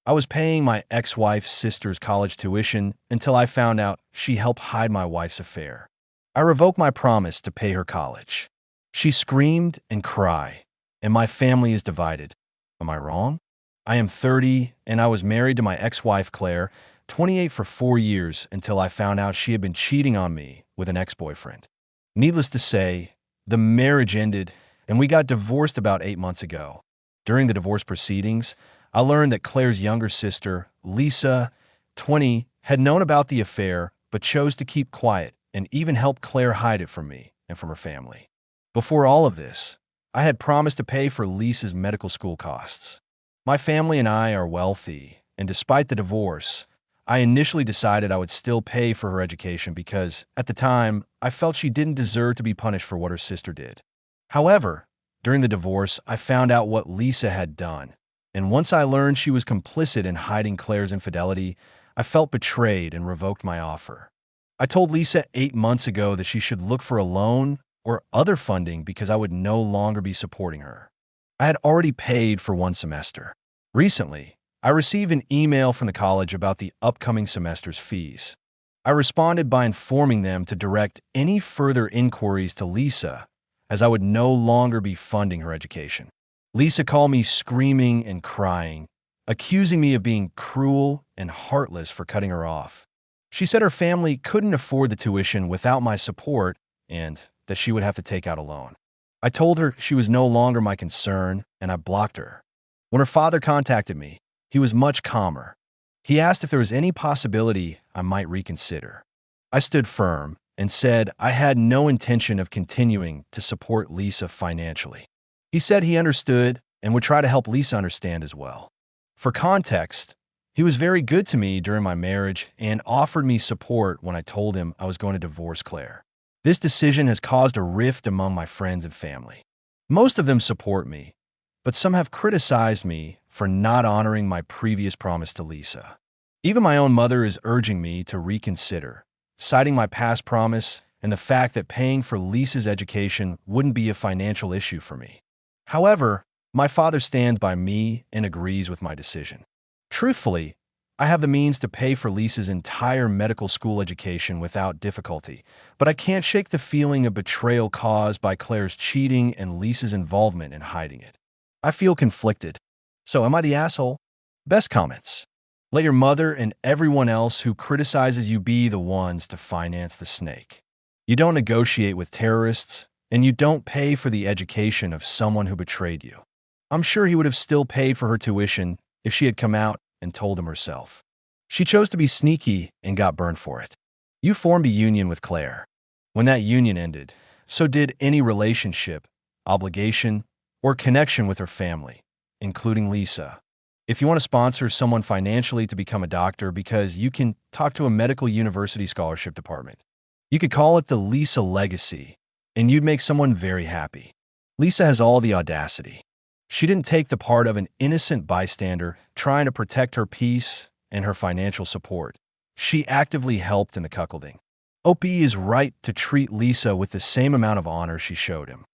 I was paying my ex-wife's sister's college tuition until I found out she helped hide my wife's affair. I revoked my promise to pay her college. She screamed and cried, and my family is divided. Am I wrong? I am 30, and I was married to my ex-wife Claire, 28 for 4 years until I found out she had been cheating on me with an ex-boyfriend. Needless to say, the marriage ended, and we got divorced about 8 months ago. During the divorce proceedings, I learned that Claire's younger sister, Lisa, 20, had known about the affair but chose to keep quiet and even helped Claire hide it from me and from her family. Before all of this, I had promised to pay for Lisa's medical school costs. My family and I are wealthy, and despite the divorce, I initially decided I would still pay for her education because, at the time, I felt she didn't deserve to be punished for what her sister did. However, during the divorce, I found out what Lisa had done, and once I learned she was complicit in hiding Claire's infidelity, I felt betrayed and revoked my offer. I told Lisa 8 months ago that she should look for a loan or other funding because I would no longer be supporting her. I had already paid for 1 semester. Recently, I received an email from the college about the upcoming semester's fees. I responded by informing them to direct any further inquiries to Lisa, as I would no longer be funding her education. Lisa called me screaming and crying, accusing me of being cruel and heartless for cutting her off. She said her family couldn't afford the tuition without my support and that she would have to take out a loan. I told her she was no longer my concern, and I blocked her. When her father contacted me, he was much calmer. He asked if there was any possibility I might reconsider. I stood firm and said I had no intention of continuing to support Lisa financially. He said he understood and would try to help Lisa understand as well. For context, he was very good to me during my marriage and offered me support when I told him I was going to divorce Claire. This decision has caused a rift among my friends and family. Most of them support me, but some have criticized me for not honoring my previous promise to Lisa. Even my own mother is urging me to reconsider, citing my past promise and the fact that paying for Lisa's education wouldn't be a financial issue for me. However, my father stands by me and agrees with my decision. Truthfully, I have the means to pay for Lisa's entire medical school education without difficulty, but I can't shake the feeling of betrayal caused by Claire's cheating and Lisa's involvement in hiding it. I feel conflicted. So am I the asshole? Best comments. Let your mother and everyone else who criticizes you be the ones to finance the snake. You don't negotiate with terrorists, and you don't pay for the education of someone who betrayed you. I'm sure he would have still paid for her tuition if she had come out and told him herself. She chose to be sneaky and got burned for it. You formed a union with Claire. When that union ended, so did any relationship, obligation, or connection with her family, including Lisa. If you want to sponsor someone financially to become a doctor because you can talk to a medical university scholarship department, you could call it the Lisa Legacy, and you'd make someone very happy. Lisa has all the audacity. She didn't take the part of an innocent bystander trying to protect her peace and her financial support. She actively helped in the cuckolding. OP is right to treat Lisa with the same amount of honor she showed him.